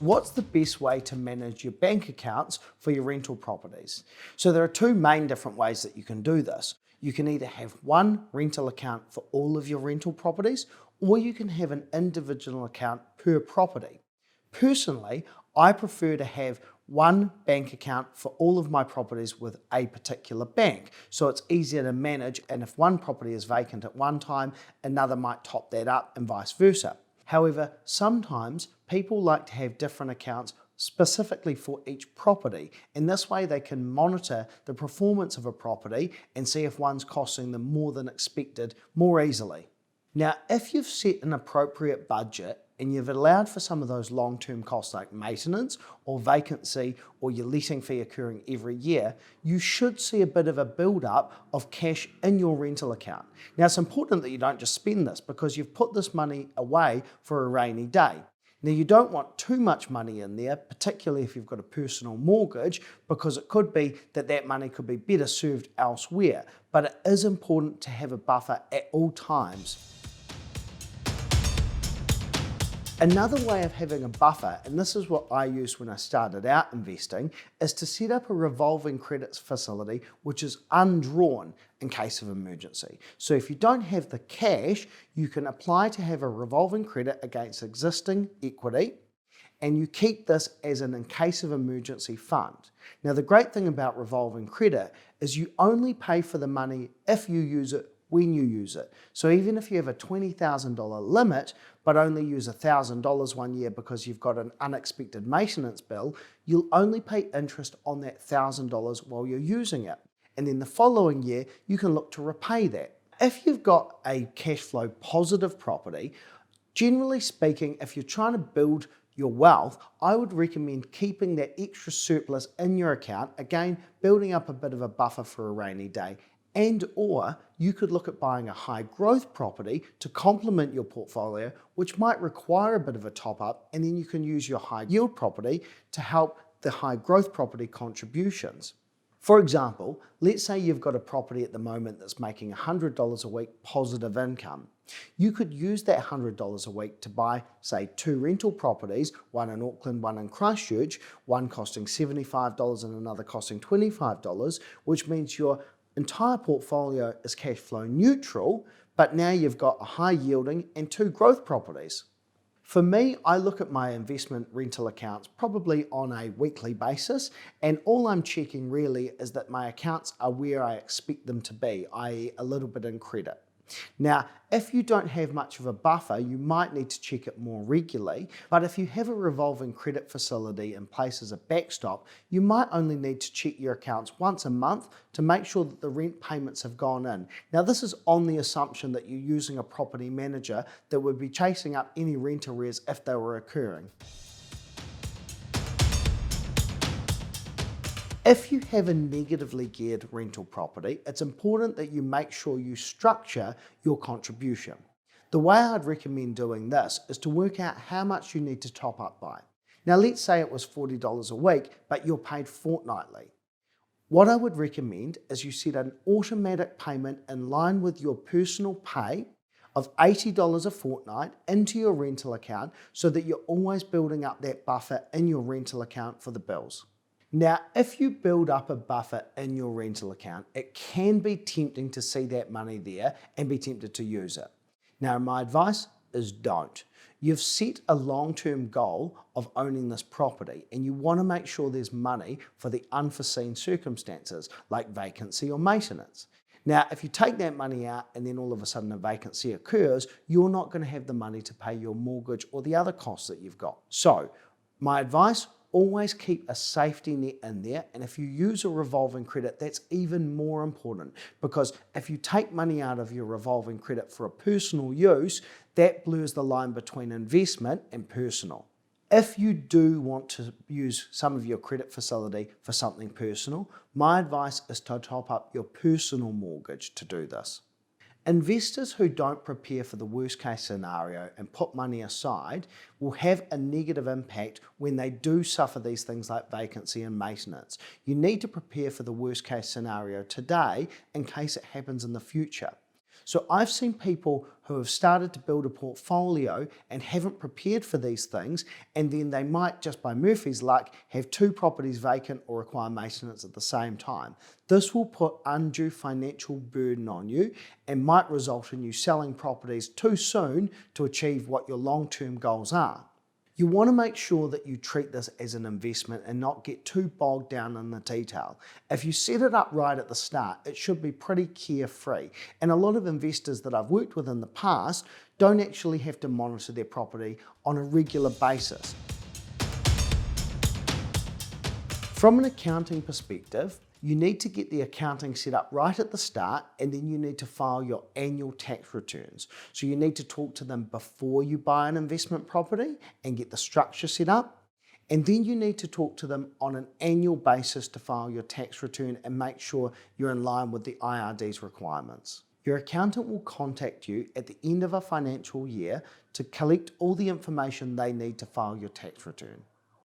What's the best way to manage your bank accounts for your rental properties? So there are two main different ways that you can do this. You can either have one rental account for all of your rental properties, or you can have an individual account per property. Personally, I prefer to have one bank account for all of my properties with a particular bank, so it's easier to manage, and if one property is vacant at one time, another might top that up and vice versa. However, sometimes people like to have different accounts specifically for each property, and this way they can monitor the performance of a property and see if one's costing them more than expected more easily. Now, if you've set an appropriate budget and you've allowed for some of those long-term costs like maintenance or vacancy or your letting fee occurring every year, you should see a bit of a build-up of cash in your rental account. Now, it's important that you don't just spend this because you've put this money away for a rainy day. Now, you don't want too much money in there, particularly if you've got a personal mortgage, because it could be that that money could be better served elsewhere. But it is important to have a buffer at all times. Another way of having a buffer, and this is what I used when I started out investing, is to set up a revolving credit facility which is undrawn in case of emergency. So if you don't have the cash, you can apply to have a revolving credit against existing equity, and you keep this as an in case of emergency fund. Now, the great thing about revolving credit is you only pay for the money if you use it when you use it. So even if you have a $20,000 limit, but only use $1,000 one year because you've got an unexpected maintenance bill, you'll only pay interest on that $1,000 while you're using it. And then the following year, you can look to repay that. If you've got a cash flow positive property, generally speaking, if you're trying to build your wealth, I would recommend keeping that extra surplus in your account, again, building up a bit of a buffer for a rainy day. And or you could look at buying a high growth property to complement your portfolio, which might require a bit of a top up, and then you can use your high yield property to help the high growth property contributions. For example, let's say you've got a property at the moment that's making $100 a week positive income. You could use that $100 a week to buy, say, 2 rental properties, one in Auckland, one in Christchurch, one costing $75 and another costing $25, which means your entire portfolio is cash flow neutral, but now you've got a high yielding and 2 growth properties. For me, I look at my investment rental accounts probably on a weekly basis, and all I'm checking really is that my accounts are where I expect them to be, i.e. a little bit in credit. Now, if you don't have much of a buffer, you might need to check it more regularly, but if you have a revolving credit facility in place as a backstop, you might only need to check your accounts once a month to make sure that the rent payments have gone in. Now, this is on the assumption that you're using a property manager that would be chasing up any rent arrears if they were occurring. If you have a negatively geared rental property, it's important that you make sure you structure your contribution. The way I'd recommend doing this is to work out how much you need to top up by. Now, let's say it was $40 a week, but you're paid fortnightly. What I would recommend is you set an automatic payment in line with your personal pay of $80 a fortnight into your rental account so that you're always building up that buffer in your rental account for the bills. Now, if you build up a buffer in your rental account, it can be tempting to see that money there and be tempted to use it. Now, my advice is don't. You've set a long-term goal of owning this property, and you want to make sure there's money for the unforeseen circumstances like vacancy or maintenance. Now, if you take that money out and then all of a sudden a vacancy occurs, you're not going to have the money to pay your mortgage or the other costs that you've got. So, my advice, always keep a safety net in there, and if you use a revolving credit, that's even more important, because if you take money out of your revolving credit for a personal use, that blurs the line between investment and personal. If you do want to use some of your credit facility for something personal, my advice is to top up your personal mortgage to do this. Investors who don't prepare for the worst case scenario and put money aside will have a negative impact when they do suffer these things like vacancy and maintenance. You need to prepare for the worst case scenario today in case it happens in the future. So I've seen people who have started to build a portfolio and haven't prepared for these things, and then they might, just by Murphy's luck, have 2 properties vacant or require maintenance at the same time. This will put undue financial burden on you and might result in you selling properties too soon to achieve what your long-term goals are. You want to make sure that you treat this as an investment and not get too bogged down in the detail. If you set it up right at the start, it should be pretty carefree. And a lot of investors that I've worked with in the past don't actually have to monitor their property on a regular basis. From an accounting perspective, you need to get the accounting set up right at the start, and then you need to file your annual tax returns. So you need to talk to them before you buy an investment property and get the structure set up. And then you need to talk to them on an annual basis to file your tax return and make sure you're in line with the IRD's requirements. Your accountant will contact you at the end of a financial year to collect all the information they need to file your tax return.